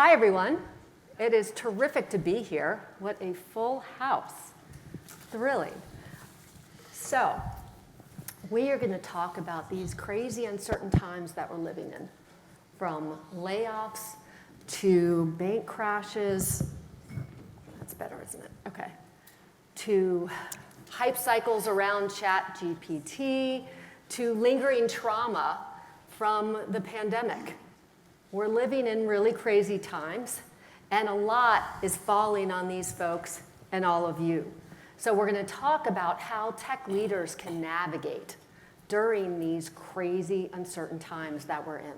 Hi, everyone. It is terrific to be here. What a full house. Thrilling. So, we are going to talk about these crazy, uncertain times that we're living in, from layoffs to bank crashes. That's better, isn't it? Okay. To hype cycles around ChatGPT, to lingering trauma from the pandemic. We're living in really crazy times, and a lot is falling on these folks and all of you. So we're going to talk about how tech leaders can navigate during these crazy, uncertain times that we're in.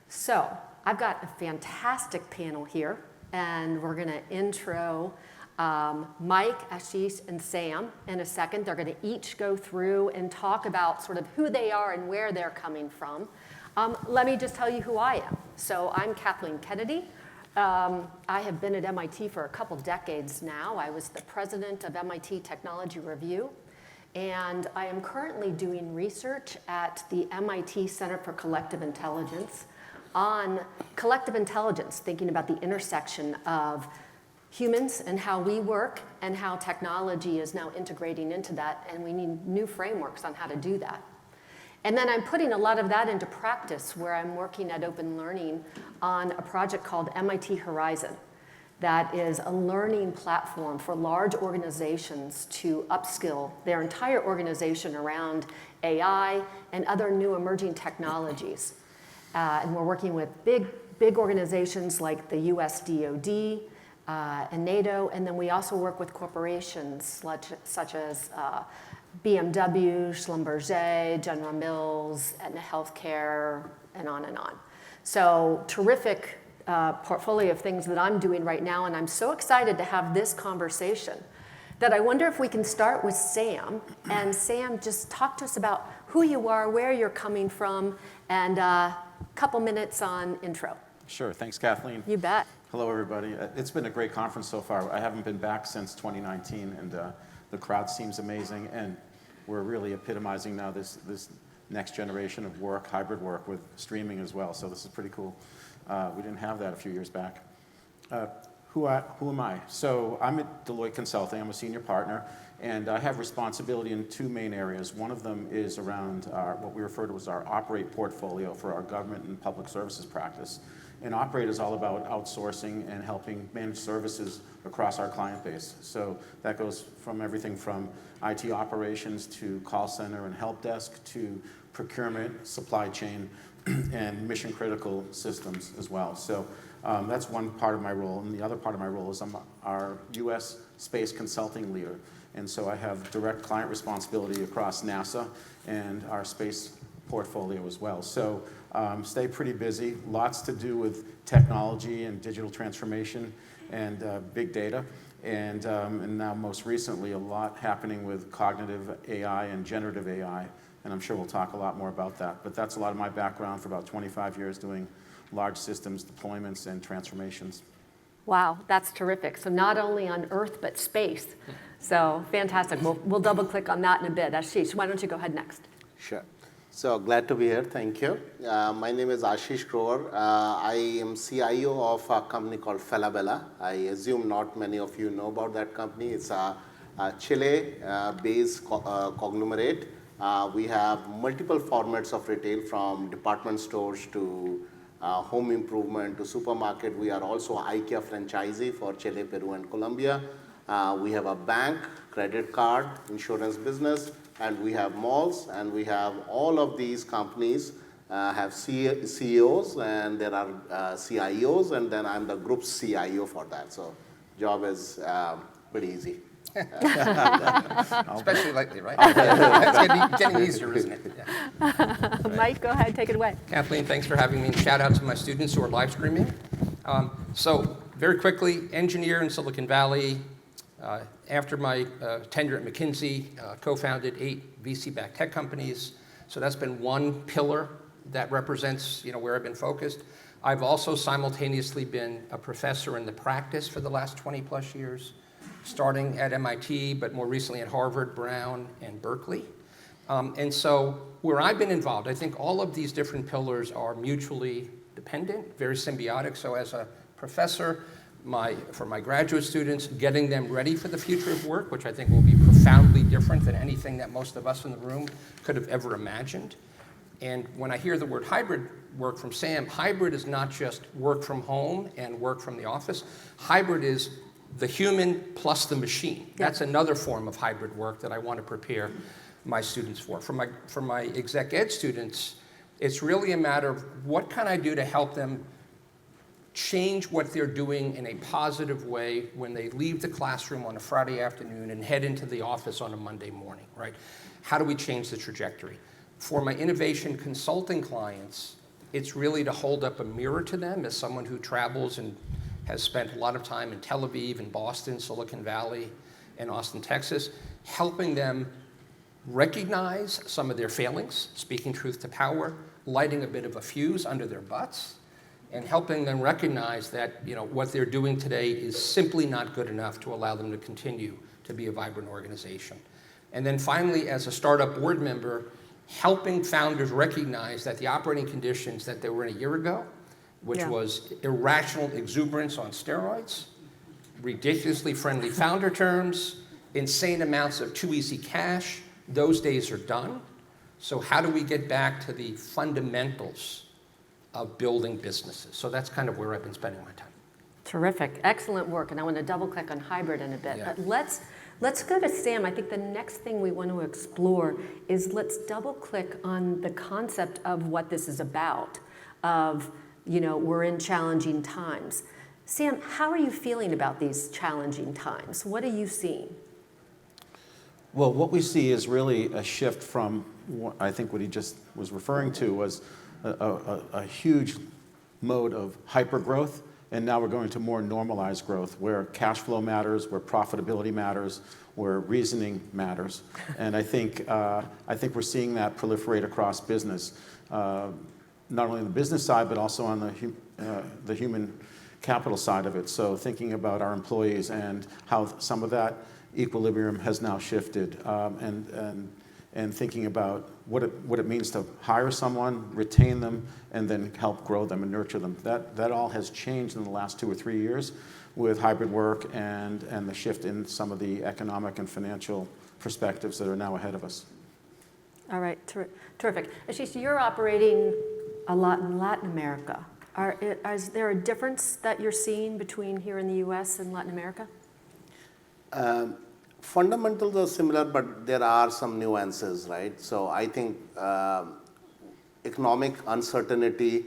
So I've got a fantastic panel here, and we're going to intro Mike, Ashish, and Sam in a second. They're going to each go through and talk about sort of who they are and where they're coming from. Let me just tell you who I am. So I'm Kathleen Kennedy. I have been at MIT for a couple decades now. I was the president of MIT Technology Review, and I am currently doing research at the MIT Center for Collective Intelligence on collective intelligence, thinking about the intersection of humans and how we work and how technology is now integrating into that, and we need new frameworks on how to do that. And then I'm putting a lot of that into practice where I'm working at Open Learning on a project called MIT Horizon that is a learning platform for large organizations to upskill their entire organization around AI and other new emerging technologies. And we're working with big organizations like the US DoD and NATO, and then we also work with corporations such as BMW, Schlumberger, General Mills, Aetna Healthcare, and on and on. So terrific portfolio of things that I'm doing right now, and I'm so excited to have this conversation that I wonder if we can start with Sam. And Sam, just talk to us about who you are, where you're coming from, and a couple minutes on intro. Sure, thanks Kathleen. You bet. Hello everybody. It's been a great conference so far. I haven't been back since 2019, and the crowd seems amazing, and we're really epitomizing now this next generation of work, hybrid work with streaming as well, so this is pretty cool. We didn't have that a few years back. Who am I? So I'm at Deloitte Consulting. I'm a senior partner, and I have responsibility in two main areas. One of them is around what we refer to as our Operate portfolio for our government and public services practice. And Operate is all about outsourcing and helping manage services across our client base. So that goes from everything from IT operations to call center and help desk to procurement, supply chain, and mission critical systems as well. So that's one part of my role. And the other part of my role is I'm our US space consulting leader. And so I have direct client responsibility across NASA and our space portfolio as well. So stay pretty busy, lots to do with technology and digital transformation and big data. And now most recently, a lot happening with cognitive AI and generative AI. And I'm sure we'll talk a lot more about that. But that's a lot of my background for about 25 years doing large systems deployments and transformations. Wow, that's terrific. So not only on Earth, but space. So fantastic. We'll double click on that in a bit. Ashish, why don't you go ahead next? Sure. So glad to be here. Thank you. My name is Ashish Grover. I am CIO of a company called Falabella. I assume not many of you know about that company. It's a Chile-based conglomerate. We have multiple formats of retail, from department stores to home improvement to supermarket. We are also IKEA franchisee for Chile, Peru, and Colombia. We have a bank, credit card, insurance business, and we have malls, and we have all of these companies have CEOs, and there are CIOs, and then I'm the group CIO for that. So job is pretty easy. Especially lately, right? It's getting easier, isn't it? Yeah. Mike, go ahead, take it away. Kathleen, thanks for having me. Shout out to my students who are live streaming. So very quickly, engineer in Silicon Valley. After my tenure at McKinsey, co-founded 8 VC-backed tech companies. So that's been one pillar that represents where I've been focused. I've also simultaneously been a professor in the practice for the last 20 plus years, starting at MIT, but more recently at Harvard, Brown, and Berkeley. And so where I've been involved, I think all of these different pillars are mutually independent, very symbiotic. So as a professor, for my graduate students, getting them ready for the future of work, which I think will be profoundly different than anything that most of us in the room could have ever imagined. And when I hear the word hybrid work from Sam, hybrid is not just work from home and work from the office. Hybrid is the human plus the machine. That's another form of hybrid work that I want to prepare my students for. For my exec ed students, it's really a matter of what can I do to help them change what they're doing in a positive way when they leave the classroom on a Friday afternoon and head into the office on a Monday morning, right? How do we change the trajectory? For my innovation consulting clients, it's really to hold up a mirror to them as someone who travels and has spent a lot of time in Tel Aviv and Boston, Silicon Valley, and Austin, Texas, helping them recognize some of their failings, speaking truth to power, lighting a bit of a fuse under their butts, and helping them recognize that what they're doing today is simply not good enough to allow them to continue to be a vibrant organization. And then finally, as a startup board member, helping founders recognize that the operating conditions that they were in a year ago, which was irrational exuberance on steroids, ridiculously friendly founder terms, insane amounts of too easy cash, those days are done. So how do we get back to the fundamentals of building businesses? So that's kind of where I've been spending my time. Terrific, excellent work, and I want to double click on hybrid in a bit, but let's go to Sam. I think the next thing we want to explore is let's double click on the concept of what this is about, of, we're in challenging times. Sam, how are you feeling about these challenging times? What are you seeing? Well, what we see is really a shift from I think what he just was referring to was a huge mode of hyper growth, and now we're going to more normalized growth where cash flow matters, where profitability matters, where reasoning matters. And I think we're seeing that proliferate across business, not only on the business side, but also on the human capital side of it. So thinking about our employees and how some of that equilibrium has now shifted, and thinking about what it means to hire someone, retain them, and then help grow them and nurture them. That all has changed in the last 2 or 3 years with hybrid work and the shift in some of the economic and financial perspectives that are now ahead of us. All right, terrific. Ashish, you're operating a lot in Latin America. Is there a difference that you're seeing between here in the US and Latin America? Fundamentals are similar, but there are some nuances, right? So I think economic uncertainty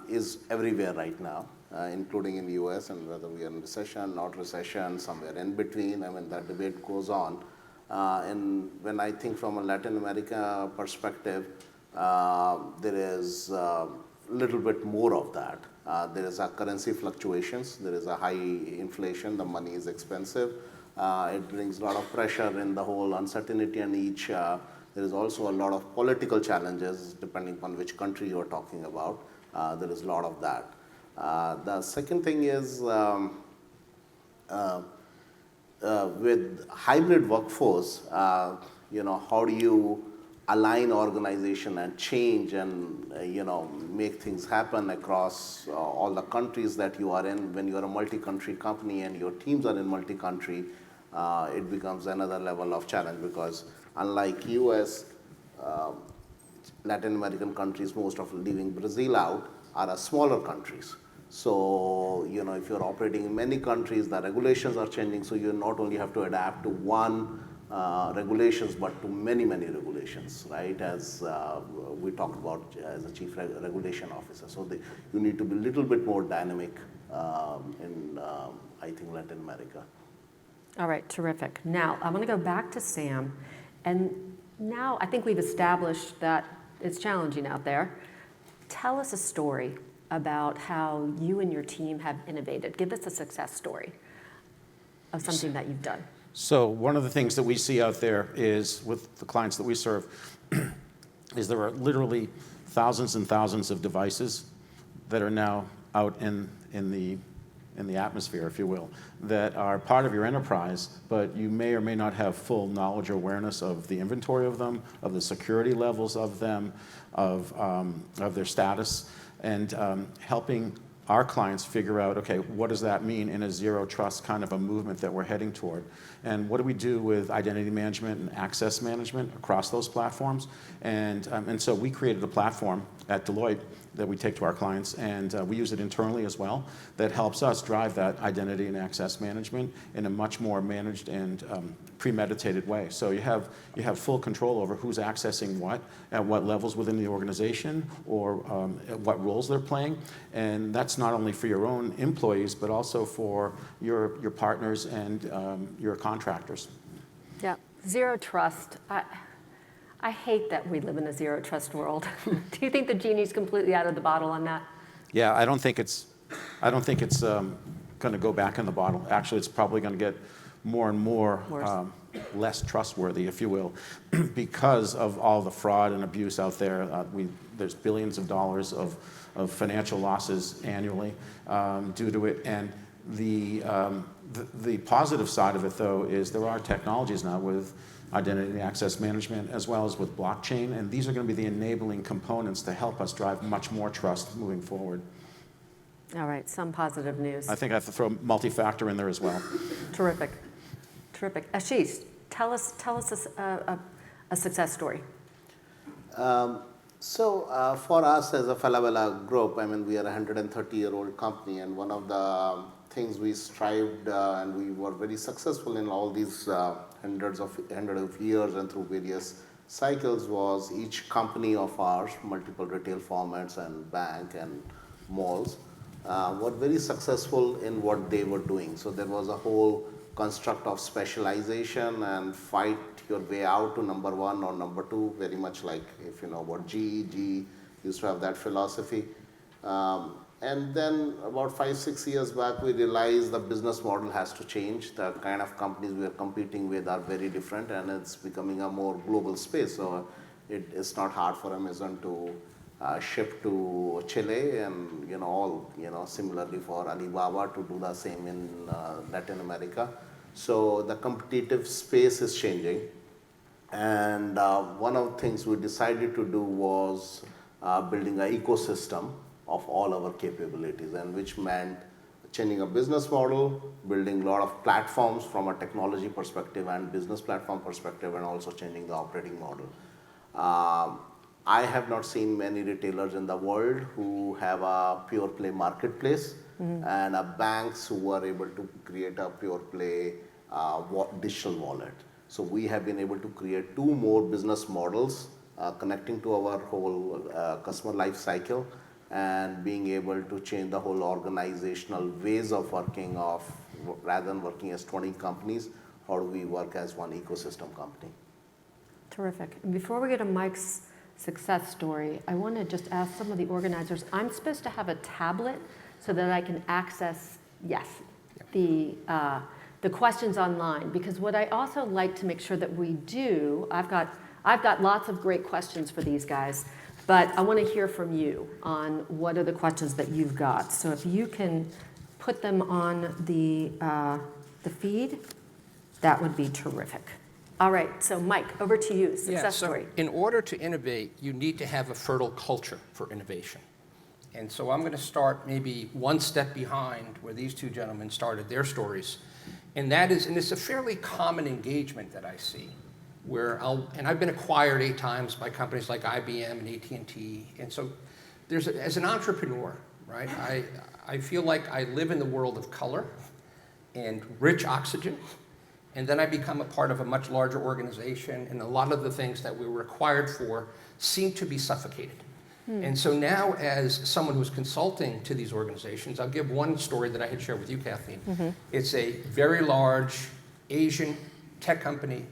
is everywhere right now, including in the US, and whether we are in recession, not recession, somewhere in between. I mean, that debate goes on. And when I think from a Latin America perspective, there is a little bit more of that. There is a currency fluctuations. There is a high inflation. The money is expensive. It brings a lot of pressure in the whole uncertainty on each. There is also a lot of political challenges depending upon which country you're talking about. There is a lot of that. The second thing is with hybrid workforce, how do you align organization and change and make things happen across all the countries that you are in. When you are a multi-country company and your teams are in multi-country, it becomes another level of challenge, because unlike US, Latin American countries, most of leaving Brazil out, are smaller countries. So, if you're operating in many countries, the regulations are changing, so you not only have to adapt to one regulations, but to many, many regulations, right? As we talked about as a chief regulation officer. So you need to be a little bit more dynamic in, I think, Latin America. All right, terrific. Now, I want to go back to Sam. And now I think we've established that it's challenging out there. Tell us a story about how you and your team have innovated. Give us a success story of something that you've done. So one of the things that we see out there is, with the clients that we serve, is there are literally thousands and thousands of devices that are now out in the atmosphere, if you will, that are part of your enterprise, but you may or may not have full knowledge or awareness of the inventory of them, of the security levels of them, of their status. and helping our clients figure out, okay, what does that mean in a zero trust kind of a movement that we're heading toward? And what do we do with identity management and access management across those platforms? And so we created a platform at Deloitte that we take to our clients, and we use it internally as well, that helps us drive that identity and access management in a much more managed and premeditated way. So you have full control over who's accessing what, at what levels within the organization, or at what roles they're playing. And that's not only for your own employees, but also for your partners and your contractors. Yeah, zero trust. I hate that we live in a zero trust world. Do you think the genie's completely out of the bottle on that? Yeah, I don't think it's going to go back in the bottle. Actually, it's probably going to get more and more less trustworthy, if you will, because of all the fraud and abuse out there. There's billions of dollars of financial losses annually due to it. And the positive side of it, though, is there are technologies now with identity and access management as well as with blockchain, and these are going to be the enabling components to help us drive much more trust moving forward. All right, some positive news. I think I have to throw multi-factor in there as well. Terrific, terrific. Ashish, tell us a success story. So for us as a Falabella group, I mean, we are a 130-year-old company, and one of the things we strived and we were very successful in all these hundreds of years and through various cycles was each company of ours, multiple retail formats and bank and malls, were very successful in what they were doing. So there was a whole construct of specialization and fight your way out to number one or number two, very much like if you know about GE used to have that philosophy. And then about 5-6 years back, we realized the business model has to change. The kind of companies we are competing with are very different, and it's becoming a more global space. So it's not hard for Amazon to ship to Chile, and similarly for Alibaba to do the same in Latin America. So the competitive space is changing, and one of the things we decided to do was building an ecosystem of all our capabilities, and which meant changing a business model, building a lot of platforms from a technology perspective and business platform perspective, and also changing the operating model. I have not seen many retailers in the world who have a pure play marketplace and banks who were able to create a pure play digital wallet. So we have been able to create 2 more business models connecting to our whole customer life cycle, and being able to change the whole organizational ways of working rather than working as 20 companies, how do we work as one ecosystem company? Terrific. And before we get to Mike's success story, I want to just ask some of the organizers, I'm supposed to have a tablet so that I can access, the questions online, because what I also like to make sure that we do, I've got lots of great questions for these guys, but I want to hear from you on what are the questions that you've got. So if you can put them on the feed, that would be terrific. All right, so Mike, over to you, success story. In order to innovate, you need to have a fertile culture for innovation. And so I'm going to start maybe one step behind where these 2 gentlemen started their stories. And it's a fairly common engagement that I see, where I've been acquired 8 times by companies like IBM and AT&T. And so as an entrepreneur, right, I feel like I live in the world of color and rich oxygen. And then I become a part of a much larger organization, and a lot of the things that we were required for seem to be suffocated. And so now, as someone who's consulting to these organizations, I'll give one story that I had shared with you, Kathleen. It's a very large Asian tech company,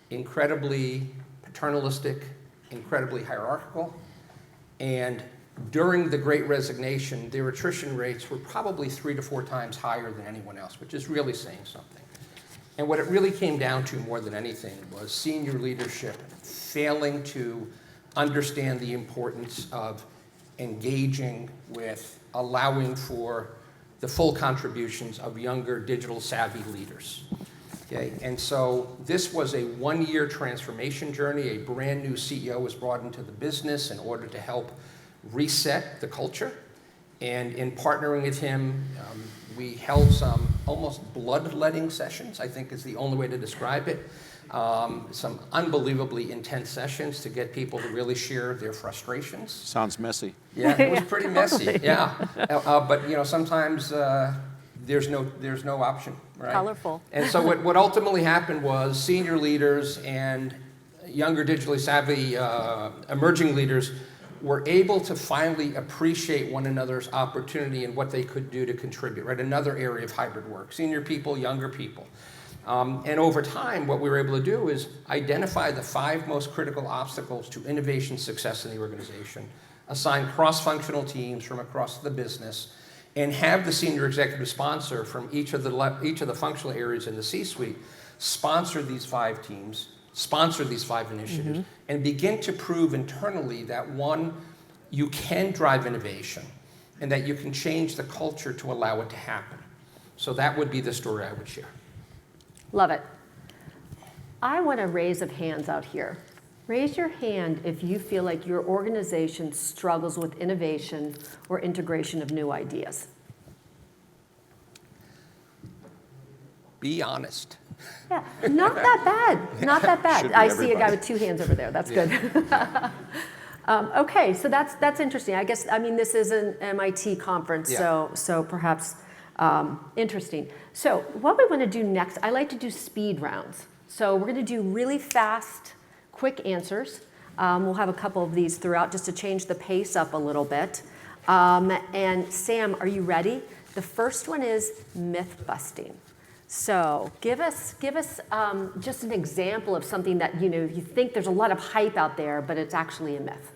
incredibly paternalistic, incredibly hierarchical, and during the Great Resignation, their attrition rates were probably 3 to 4 times higher than anyone else, which is really saying something. And what it really came down to more than anything was senior leadership failing to understand the importance of engaging with, allowing for the full contributions of younger digital savvy leaders. Okay? And so this was a 1-year transformation journey. A brand new CEO was brought into the business in order to help reset the culture. And in partnering with him, we held some almost bloodletting sessions, I think is the only way to describe it. Some unbelievably intense sessions to get people to really share their frustrations. Sounds messy. Yeah, it was pretty messy. Yeah, but sometimes there's no option, right? Colorful. And so what ultimately happened was senior leaders and younger digitally savvy emerging leaders were able to finally appreciate one another's opportunity and what they could do to contribute, right? Another area of hybrid work, senior people, younger people. And over time, what we were able to do is identify the 5 most critical obstacles to innovation success in the organization, assign cross-functional teams from across the business, and have the senior executive sponsor from each of the functional areas in the C-suite sponsor these 5 teams, sponsor these 5 initiatives, and begin to prove internally that, one, you can drive innovation, and that you can change the culture to allow it to happen. So that would be the story I would share. Love it. I want a raise of hands out here. Raise your hand if you feel like your organization struggles with innovation or integration of new ideas. Be honest. Yeah, not that bad. Not that bad. Should be I see a guy everybody. with 2 hands over there. That's good. Okay, so that's interesting. I guess, this is an MIT conference, Yeah. so perhaps interesting. So what we want to do next, I like to do speed rounds. So we're going to do really fast, quick answers. We'll have a couple of these throughout just to change the pace up a little bit. And Sam, are you ready? The first one is myth busting. So give us just an example of something that you think there's a lot of hype out there, but it's actually a myth.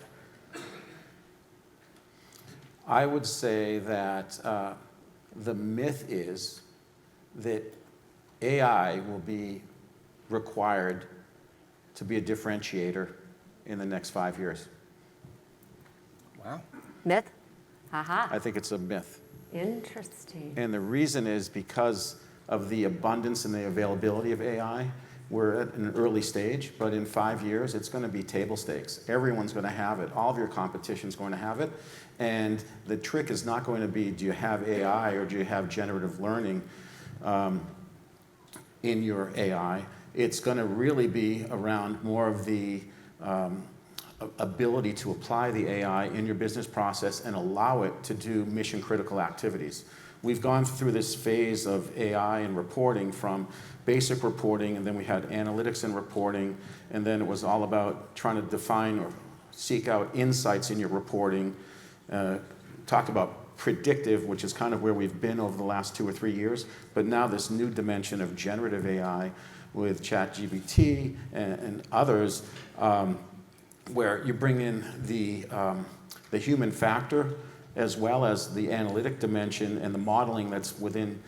I would say that the myth is that AI will be required to be a differentiator in the next 5 years. Wow. Myth? Aha. I think it's a myth. Interesting. And the reason is because of the abundance and the availability of AI. We're at an early stage, but in 5 years, it's going to be table stakes. Everyone's going to have it. All of your competition's going to have it. And the trick is not going to be, do you have AI or do you have generative learning in your AI? It's going to really be around more of the ability to apply the AI in your business process and allow it to do mission-critical activities. We've gone through this phase of AI and reporting from basic reporting, and then we had analytics and reporting, and then it was all about trying to define or seek out insights in your reporting. Talked about predictive, which is kind of where we've been over the last 2 or 3 years, but now this new dimension of generative AI with ChatGPT and others, where you bring in the human factor as well as the analytic dimension and the modeling that's within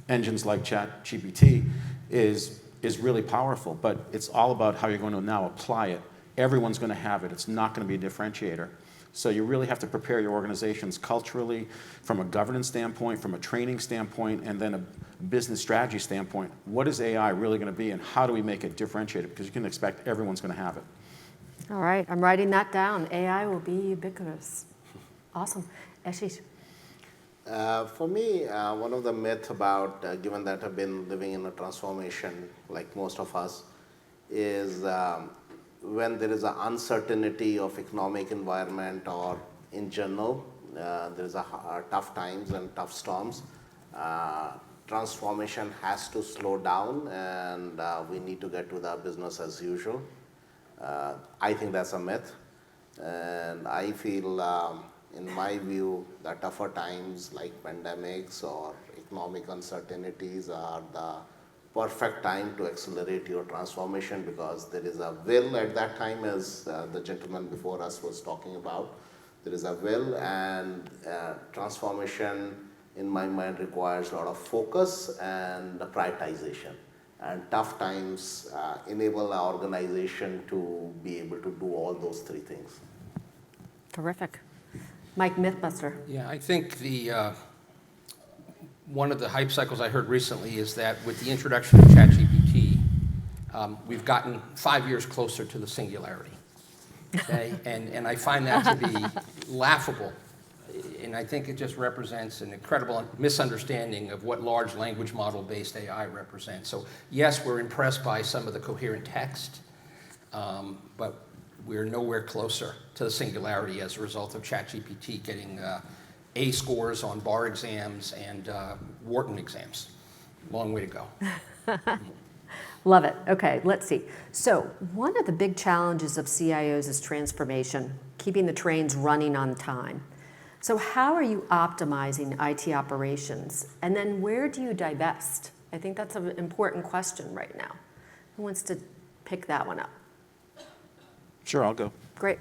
engines like ChatGPT is really powerful, but it's all about how you're going to now apply it. Everyone's going to have it. It's not going to be a differentiator. So you really have to prepare your organizations culturally, from a governance standpoint, from a training standpoint, and then a business strategy standpoint. What is AI really going to be, and how do we make it differentiated? Because you can expect everyone's going to have it. All right, I'm writing that down. AI will be ubiquitous. Awesome. Ashish? For me, one of the myths about, given that I've been living in a transformation like most of us, is when there is an uncertainty of economic environment or in general, there is a tough times and tough storms, transformation has to slow down and we need to get to the business as usual. I think that's a myth, and I feel, in my view, the tougher times like pandemics or economic uncertainties are the perfect time to accelerate your transformation, because there is a will at that time, as the gentleman before us was talking about. There is a will, and transformation, in my mind, requires a lot of focus and prioritization. And tough times enable our organization to be able to do all those 3 things. Terrific. Mike, Mythbuster. Yeah, I think one of the hype cycles I heard recently is that with the introduction of ChatGPT, we've gotten 5 years closer to the singularity. okay? And I find that to be laughable. And I think it just represents an incredible misunderstanding of what large language model-based AI represents. So yes, we're impressed by some of the coherent text, but we're nowhere closer to the singularity as a result of ChatGPT getting A scores on bar exams and Wharton exams. Long way to go. Love it. Okay, let's see. So one of the big challenges of CIOs is transformation, keeping the trains running on time. So how are you optimizing IT operations? And then where do you divest? I think that's an important question right now. Who wants to pick that one up? Sure, I'll go. Great.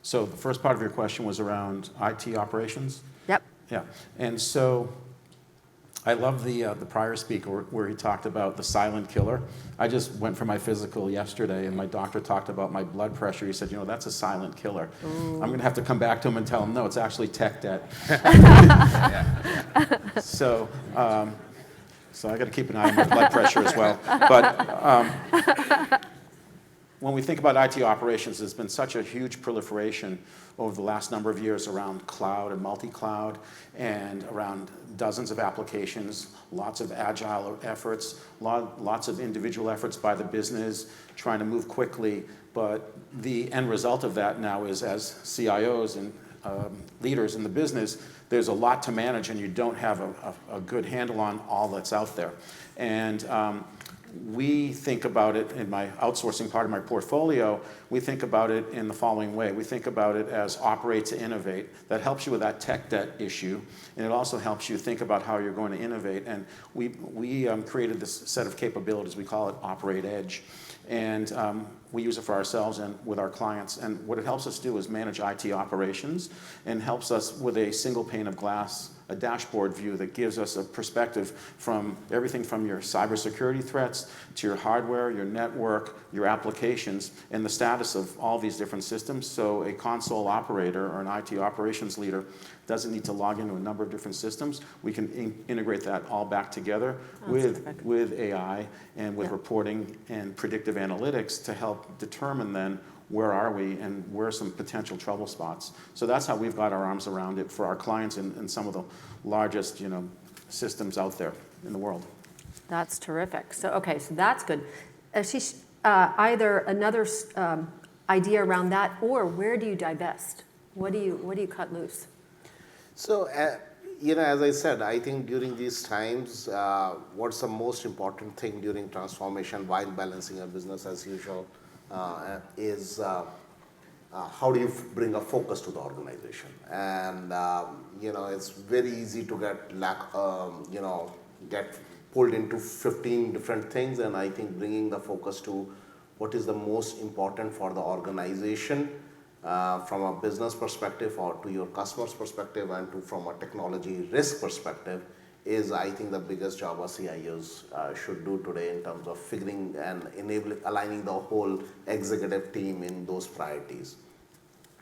So the first part of your question was around IT operations? Yep. Yeah, and so I love the prior speaker where he talked about the silent killer. I just went for my physical yesterday, and my doctor talked about my blood pressure. He said, that's a silent killer. I'm going to have to come back to him and tell him, no, it's actually tech debt. So I got to keep an eye on my blood pressure as well. But when we think about IT operations, there's been such a huge proliferation over the last number of years around cloud and multi-cloud and around dozens of applications, lots of agile efforts, lots of individual efforts by the business trying to move quickly. But the end result of that now is, as CIOs and leaders in the business, there's a lot to manage and you don't have a good handle on all that's out there. And we think about it in my outsourcing part of my portfolio, we think about it in the following way. We think about it as operate to innovate. That helps you with that tech debt issue, and it also helps you think about how you're going to innovate. And we created this set of capabilities. We call it Operate Edge. And we use it for ourselves and with our clients. And what it helps us do is manage IT operations and helps us with a single pane of glass, a dashboard view that gives us a perspective from everything from your cybersecurity threats to your hardware, your network, your applications, and the status of all these different systems. So a console operator or an IT operations leader doesn't need to log into a number of different systems. We can integrate that all back together with AI and with reporting and predictive analytics to help determine then where are we and where are some potential trouble spots. So that's how we've got our arms around it for our clients in some of the largest systems out there in the world. That's terrific. So, okay, so that's good. Ashish, either another idea around that, or where do you divest? What do you cut loose? So, as I said, I think during these times, what's the most important thing during transformation while balancing a business as usual is how do you bring a focus to the organization? And it's very easy to get pulled into 15 different things. And I think bringing the focus to what is the most important for the organization from a business perspective or to your customer's perspective and from a technology risk perspective is, I think, the biggest job our CIOs should do today in terms of figuring and aligning the whole executive team in those priorities.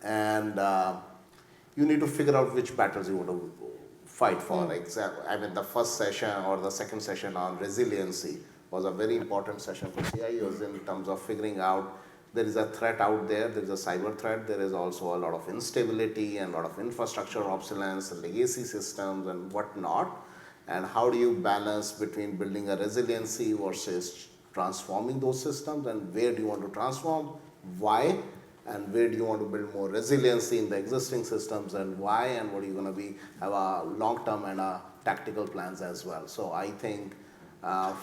And you need to figure out which battles you want to fight for. I mean, the first session or the second session on resiliency was a very important session for CIOs in terms of figuring out there is a threat out there, there is a cyber threat, there is also a lot of instability and a lot of infrastructure obsolescence, legacy systems and whatnot. And how do you balance between building a resiliency versus transforming those systems, and where do you want to transform, why, and where do you want to build more resiliency in the existing systems and why, and what are you going to have a long-term and a tactical plans as well. So I think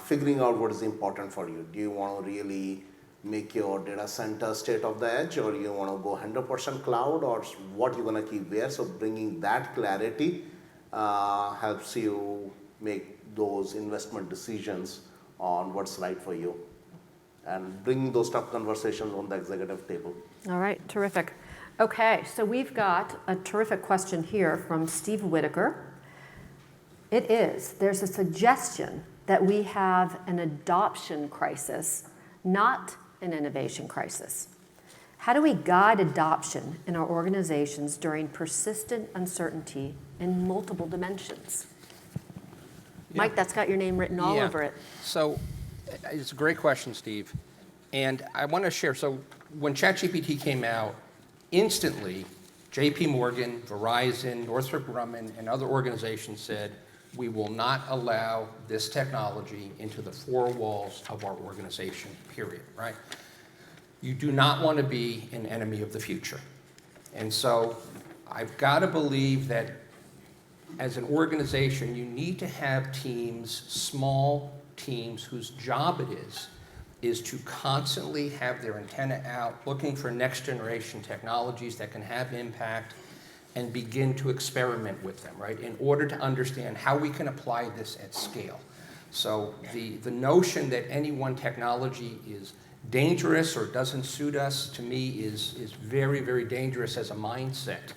figuring out what is important for you. Do you want to really make your data center state of the edge, or you want to go 100% cloud, or what you're going to keep where? So bringing that clarity helps you make those investment decisions on what's right for you and bringing those tough conversations on the executive table. All right, terrific. Okay, so we've got a terrific question here from Steve Whitaker. It is, there's a suggestion that we have an adoption crisis, not an innovation crisis. How do we guide adoption in our organizations during persistent uncertainty in multiple dimensions? Mike, that's got your name written all over it. So it's a great question, Steve. And I want to share, so when ChatGPT came out, instantly, JP Morgan, Verizon, Northrop Grumman, and other organizations said, we will not allow this technology into the four walls of our organization, period, right? You do not want to be an enemy of the future. And so I've got to believe that as an organization, you need to have teams, small teams, whose job it is to constantly have their antenna out, looking for next generation technologies that can have impact and begin to experiment with them, right, in order to understand how we can apply this at scale. So the notion that any one technology is dangerous or doesn't suit us, to me, is very, very dangerous as a mindset.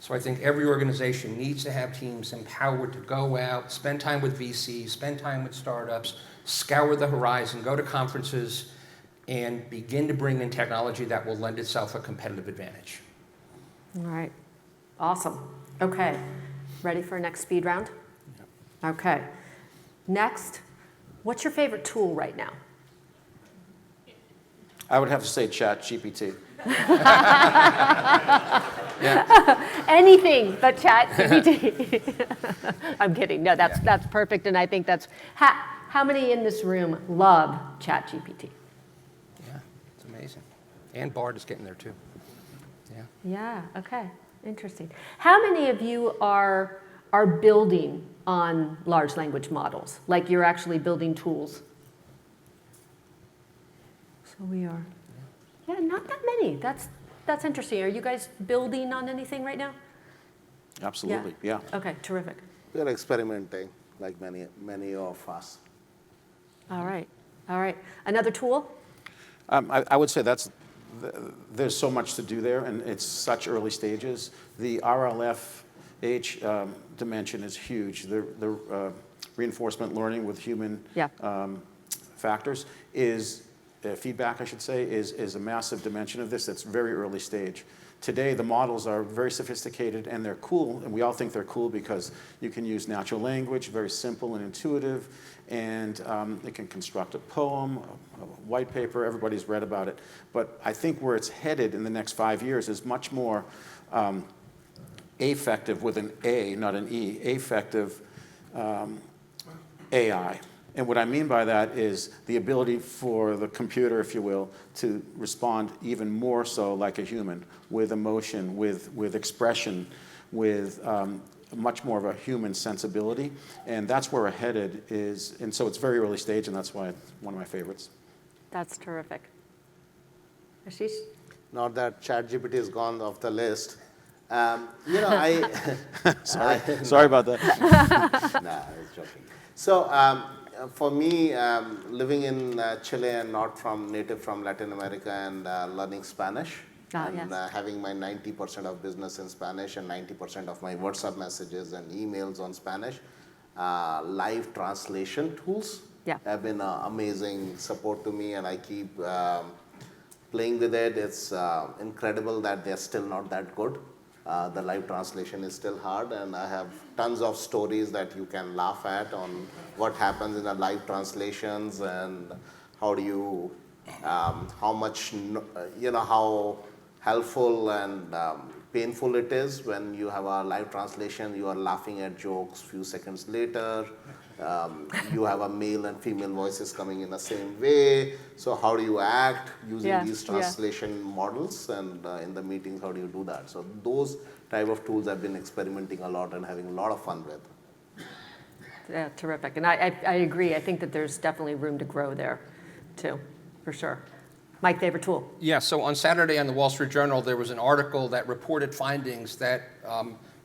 So I think every organization needs to have teams empowered to go out, spend time with VCs, spend time with startups, scour the horizon, go to conferences, and begin to bring in technology that will lend itself a competitive advantage. All right. Awesome. Okay. Ready for our next speed round? Yep. Okay. Next, what's your favorite tool right now? I would have to say ChatGPT. Anything but ChatGPT. I'm kidding. No, that's perfect, and I think that's how many in this room love ChatGPT? Yeah, it's amazing. And Bard is getting there too. Yeah. Yeah. Okay. Interesting. How many of you are building on large language models? Like you're actually building tools? So we are. Yeah, not that many. That's interesting. Are you guys building on anything right now? Absolutely, yeah. Okay, terrific. We're experimenting, like many of us. All right. Another tool? I would say there's so much to do there, and it's such early stages. The RLFH dimension is huge. The reinforcement learning with human factors is feedback, I should say, is a massive dimension of this that's very early stage. Today, the models are very sophisticated and they're cool, and we all think they're cool because you can use natural language, very simple and intuitive, and it can construct a poem, a white paper, everybody's read about it. But I think where it's headed in the next 5 years is much more affective, with an A, not an E, affective AI. And what I mean by that is the ability for the computer, if you will, to respond even more so like a human, with emotion, with expression, with much more of a human sensibility. And that's where we're headed is, and so it's very early stage, and that's why it's one of my favorites. That's terrific. Ashish? Not that ChatGPT is gone off the list. Sorry about that. Nah, I was joking. So for me, living in Chile and not native from Latin America and learning Spanish, and having my 90% of business in Spanish and 90% of my WhatsApp messages and emails on Spanish, live translation tools have been amazing support to me, and I keep playing with it. It's incredible that they're still not that good. The live translation is still hard, and I have tons of stories that you can laugh at on what happens in the live translations and how do you, how much, how helpful and painful it is when you have a live translation, you are laughing at jokes few seconds later, you have a male and female voices coming in the same way, so how do you act using these translation models, and in the meetings, how do you do that? So those type of tools I've been experimenting a lot and having a lot of fun with. Yeah, terrific. And I agree. I think that there's definitely room to grow there too, for sure. Mike, favorite tool? Yeah, so on Saturday on the Wall Street Journal, there was an article that reported findings that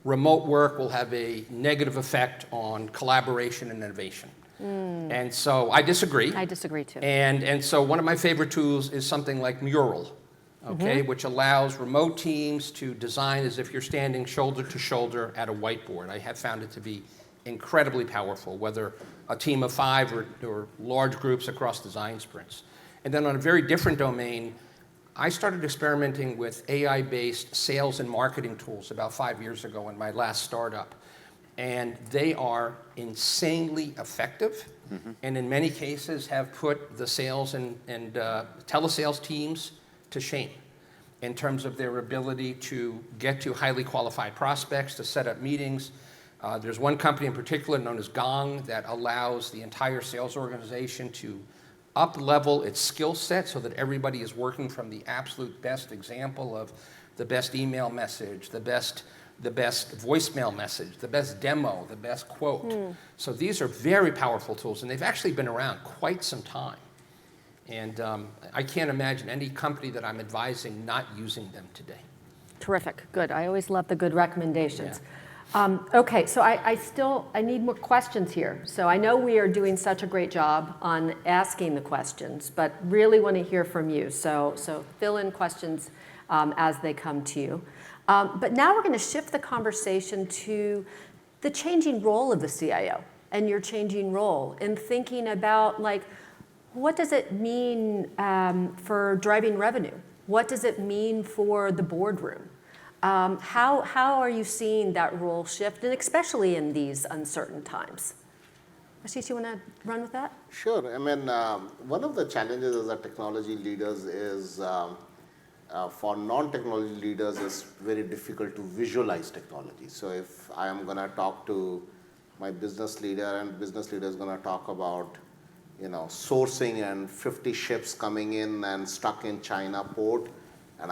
remote work will have a negative effect on collaboration and innovation. And so I disagree. I disagree too. And so one of my favorite tools is something like Mural, okay, which allows remote teams to design as if you're standing shoulder to shoulder at a whiteboard. I have found it to be incredibly powerful, whether a team of 5 or large groups across design sprints. And then on a very different domain, I started experimenting with AI-based sales and marketing tools about 5 years ago in my last startup. And they are insanely effective and in many cases have put the sales and telesales teams to shame in terms of their ability to get to highly qualified prospects, to set up meetings. There's one company in particular known as Gong that allows the entire sales organization to up-level its skill set so that everybody is working from the absolute best example of the best email message, the best voicemail message, the best demo, the best quote. So these are very powerful tools, and they've actually been around quite some time. And I can't imagine any company that I'm advising not using them today. Terrific, good. I always love the good recommendations. Okay, so I need more questions here. So I know we are doing such a great job on asking the questions, but really want to hear from you. So fill in questions as they come to you. But now we're going to shift the conversation to the changing role of the CIO and your changing role in thinking about, like, what does it mean for driving revenue? What does it mean for the boardroom? How are you seeing that role shift, and especially in these uncertain times? Ashish, you want to run with that? Sure. I mean, one of the challenges as a technology leaders is for non-technology leaders, it's very difficult to visualize technology. So if I am going to talk to my business leader, and business leader is going to talk about, sourcing and 50 ships coming in and stuck in China port, and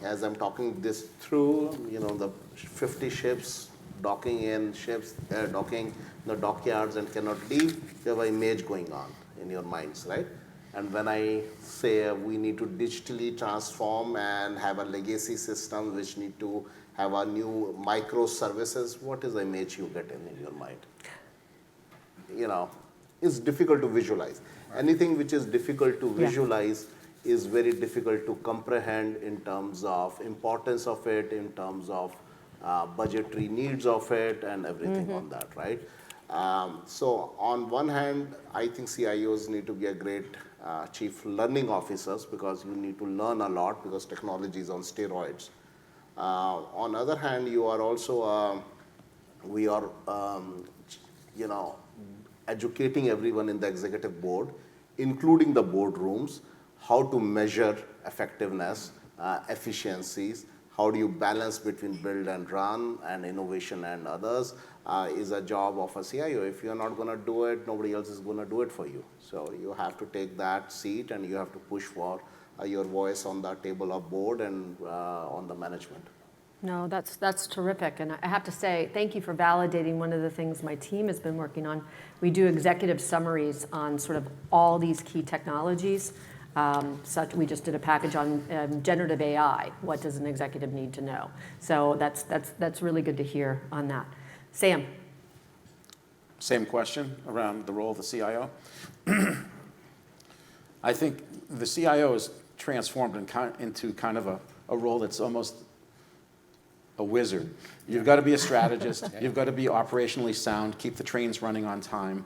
as I'm talking this through, the 50 ships docking in the dockyards and cannot leave, you have an image going on in your minds, right? And when I say we need to digitally transform and have a legacy system which need to have a new microservices, what is the image you get in your mind? It's difficult to visualize. Right. Anything which is difficult to visualize is very difficult to comprehend in terms of importance of it, in terms of budgetary needs of it, and everything on that, right? So on one hand, I think CIOs need to be a great chief learning officers, because you need to learn a lot because technology is on steroids. On the other hand, you are also, we are, educating everyone in the executive board, including the boardrooms, how to measure effectiveness, efficiencies, how do you balance between build and run and innovation and others, is a job of a CIO. If you're not going to do it, nobody else is going to do it for you. So you have to take that seat and you have to push for your voice on the table of board and on the management. No, that's terrific. And I have to say, thank you for validating one of the things my team has been working on. We do executive summaries on sort of all these key technologies. We just did a package on generative AI. What does an executive need to know? So that's really good to hear on that. Sam. Same question around the role of the CIO. I think the CIO is transformed into kind of a role that's almost a wizard. You've got to be a strategist. You've got to be operationally sound, keep the trains running on time.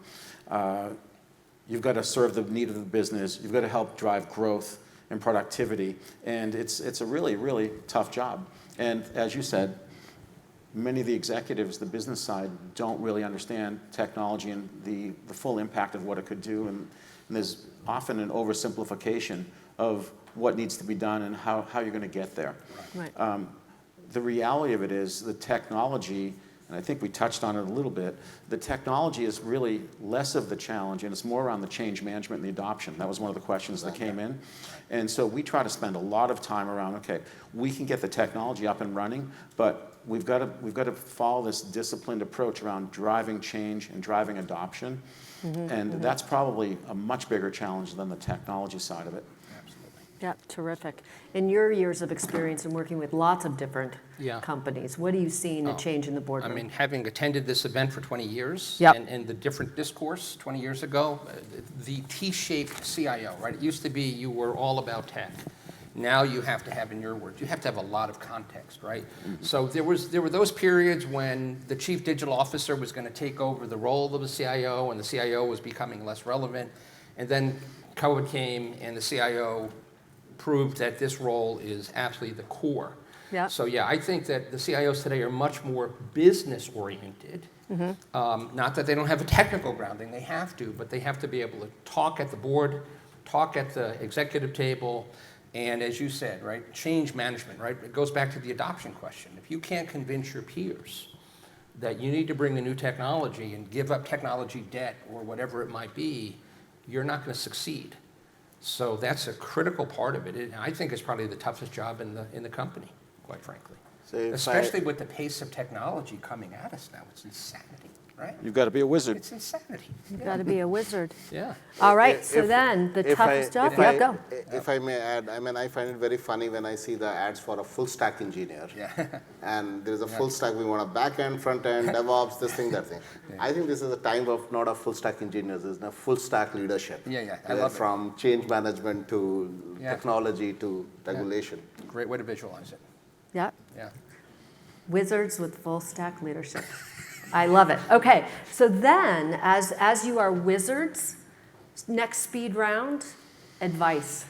You've got to serve the need of the business. You've got to help drive growth and productivity. And it's a really, really tough job. And as you said, many of the executives, the business side, don't really understand technology and the full impact of what it could do. And there's often an oversimplification of what needs to be done and how you're going to get there. Right. The reality of it is the technology, and I think we touched on it a little bit, the technology is really less of the challenge, and it's more around the change management and the adoption. That was one of the questions that came in. And so we try to spend a lot of time around, okay, we can get the technology up and running, but we've got to follow this disciplined approach around driving change and driving adoption. And that's probably a much bigger challenge than the technology side of it. Yeah, terrific. In your years of experience in working with lots of different companies, what are you seeing a change in the boardroom? I mean, having attended this event for 20 years and the different discourse 20 years ago, the T-shaped CIO, right? It used to be you were all about tech. Now you have to have, in your words, you have to have a lot of context, right? So there were those periods when the chief digital officer was going to take over the role of the CIO, and the CIO was becoming less relevant. And then COVID came, and the CIO proved that this role is absolutely the core. Yeah. So yeah, I think that the CIOs today are much more business-oriented. Not that they don't have a technical grounding, they have to, but they have to be able to talk at the board, talk at the executive table, and as you said, right, change management, right? It goes back to the adoption question. If you can't convince your peers that you need to bring a new technology and give up technology debt or whatever it might be, you're not going to succeed. So that's a critical part of it. And I think it's probably the toughest job in the company, quite frankly. So if Especially with the pace of technology coming at us now. It's insanity, right? You've got to be a wizard. It's insanity. You've got to be a wizard. Yeah. All right, If- so then, the toughest job, yeah, go. If I may add, I mean, I find it very funny when I see the ads for a full stack engineer. Yeah. And there's a full stack, we want a back end, front end, DevOps, this thing, that thing. I think this is a time of not a full stack engineers, it's a full stack leadership. Yeah, I love it. From change management to Yeah. technology to regulation. Great way to visualize it. Yeah, Yeah. wizards with full stack leadership. I love it. Okay, so then, as you are wizards, next speed round, advice.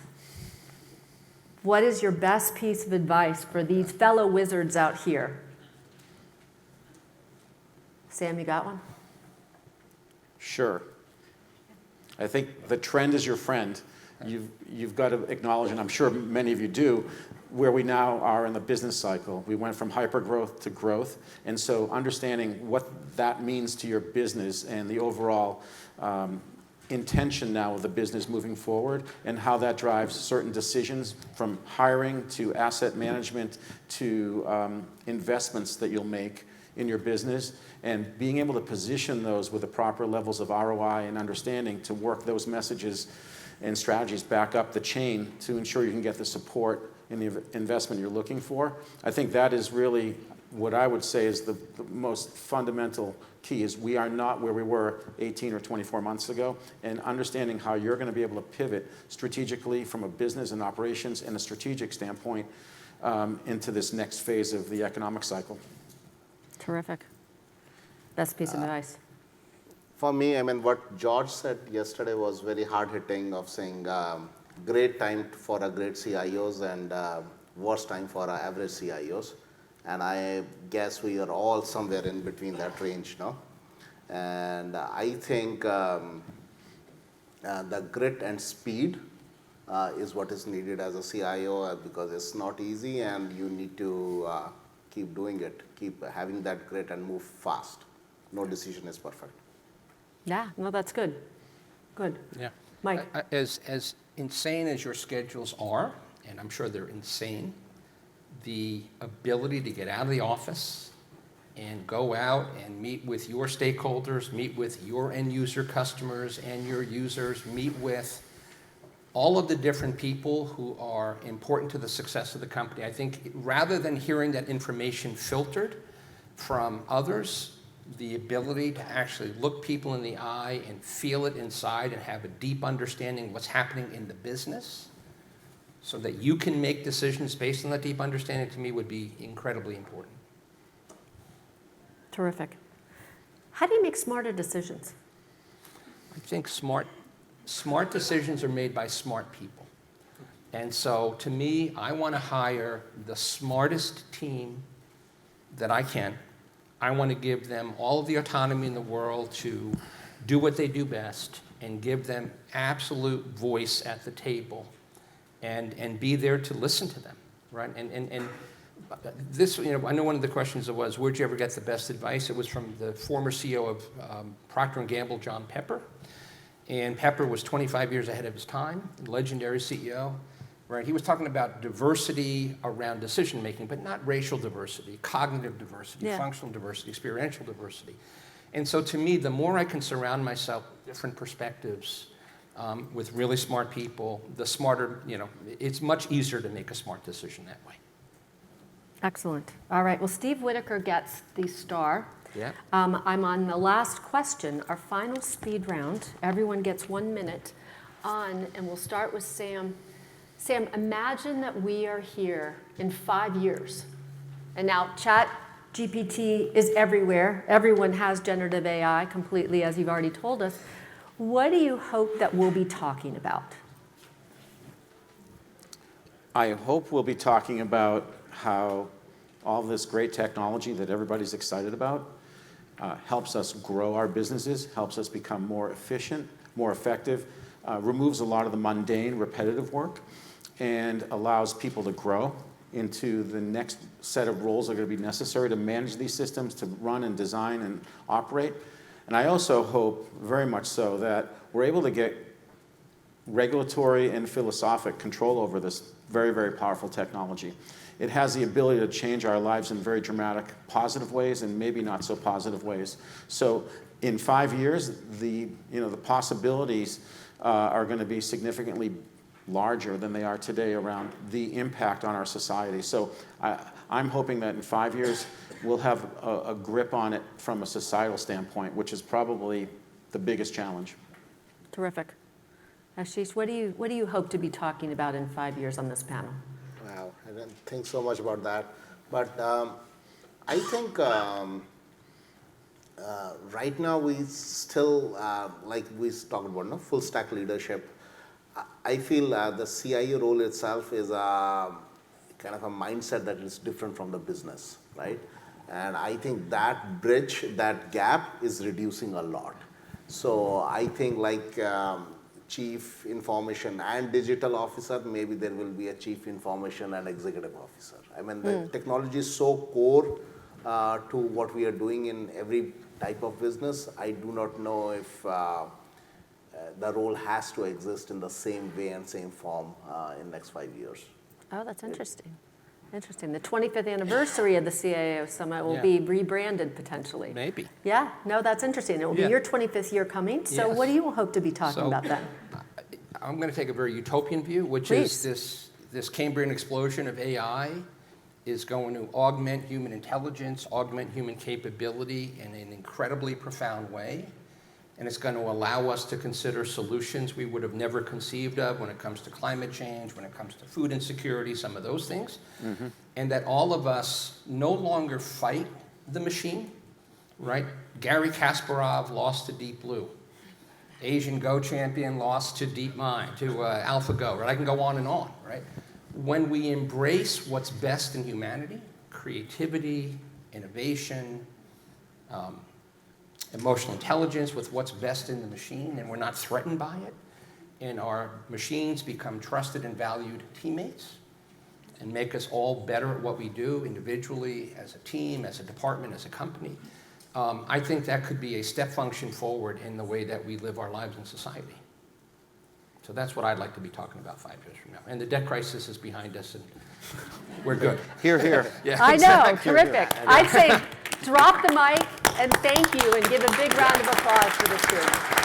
What is your best piece of advice for these fellow wizards out here? Sam, you got one? Sure. I think the trend is your friend. You've got to acknowledge, and I'm sure many of you do, where we now are in the business cycle. We went from hypergrowth to growth, and so understanding what that means to your business and the overall intention now of the business moving forward, and how that drives certain decisions from hiring to asset management to investments that you'll make in your business, and being able to position those with the proper levels of ROI and understanding to work those messages and strategies back up the chain to ensure you can get the support in the investment you're looking for. I think that is really what I would say is the most fundamental key, is we are not where we were 18 or 24 months ago, and understanding how you're going to be able to pivot strategically from a business and operations and a strategic standpoint into this next phase of the economic cycle. Terrific. Best piece of advice. For me, I mean, what George said yesterday was very hard-hitting, of saying great time for a great CIOs and worst time for our average CIOs. And I guess we are all somewhere in between that range now. And I think the grit and speed is what is needed as a CIO, because it's not easy and you need to keep doing it, keep having that grit and move fast. No decision is perfect. Yeah, no, that's good. Good. Yeah. Mike? As insane as your schedules are, and I'm sure they're insane, the ability to get out of the office and go out and meet with your stakeholders, meet with your end user customers and your users, meet with all of the different people who are important to the success of the company. I think rather than hearing that information filtered from others, the ability to actually look people in the eye and feel it inside and have a deep understanding of what's happening in the business so that you can make decisions based on that deep understanding, to me, would be incredibly important. Terrific. How do you make smarter decisions? I think smart decisions are made by smart people. And so, to me, I want to hire the smartest team that I can. I want to give them all of the autonomy in the world to do what they do best and give them absolute voice at the table and be there to listen to them, right? And this, you know, I know one of the questions was, where'd you ever get the best advice? It was from the former CEO of Procter & Gamble, John Pepper. And Pepper was 25 years ahead of his time, legendary CEO. Right? He was talking about diversity around decision-making, but not racial diversity, cognitive diversity, functional diversity, experiential diversity. And so to me, the more I can surround myself with different perspectives, with really smart people, the smarter, you know, it's much easier to make a smart decision that way. Excellent. All right, well, Steve Whitaker gets the star. Yeah. I'm on the last question, our final speed round. Everyone gets 1 minute on, and we'll start with Sam. Sam, imagine that we are here in 5 years. And now Chat GPT is everywhere. Everyone has generative AI completely, as you've already told us. What do you hope that we'll be talking about? I hope we'll be talking about how all this great technology that everybody's excited about helps us grow our businesses, helps us become more efficient, more effective, removes a lot of the mundane, repetitive work, and allows people to grow into the next set of roles that are going to be necessary to manage these systems, to run and design and operate. And I also hope, very much so, that we're able to get regulatory and philosophic control over this very, very powerful technology. It has the ability to change our lives in very dramatic, positive ways and maybe not so positive ways. So in 5 years, the possibilities are going to be significantly larger than they are today around the impact on our society. So I'm hoping that in 5 years, we'll have a grip on it from a societal standpoint, which is probably the biggest challenge. Terrific. Ashish, what do you hope to be talking about in 5 years on this panel? Wow, I didn't think so much about that. But I think right now we still, like we talked about, full stack leadership. I feel the CIO role itself is kind of a mindset that is different from the business, right? And I think that bridge, that gap is reducing a lot. So I think like Chief Information and Digital Officer, maybe there will be a Chief Information and Executive Officer. I mean, the technology is so core to what we are doing in every type of business. I do not know if the role has to exist in the same way and same form in the next 5 years. Oh, that's interesting. Interesting. The 25th anniversary of the CIO Summit will be rebranded potentially. Maybe. Yeah, no, that's interesting. It will be your 25th year coming. So Yes. what do you hope to be talking about then? I'm going to take a very utopian view, which Please. is this Cambrian explosion of AI is going to augment human intelligence, augment human capability in an incredibly profound way. And it's going to allow us to consider solutions we would have never conceived of when it comes to climate change, when it comes to food insecurity, some of those things. Mm-hmm. And that all of us no longer fight the machine, right? Garry Kasparov lost to Deep Blue. Asian Go champion lost to DeepMind, to AlphaGo, right? I can go on, right? When we embrace what's best in humanity, creativity, innovation, emotional intelligence with what's best in the machine, and we're not threatened by it, and our machines become trusted and valued teammates and make us all better at what we do individually, as a team, as a department, as a company, I think that could be a step function forward in the way that we live our lives in society. So that's what I'd like to be talking about 5 years from now. And the debt crisis is behind us, and we're good. Hear, hear. Yeah, I know, exactly. terrific. I'd say drop the mic and thank you and give a big round of applause for the students.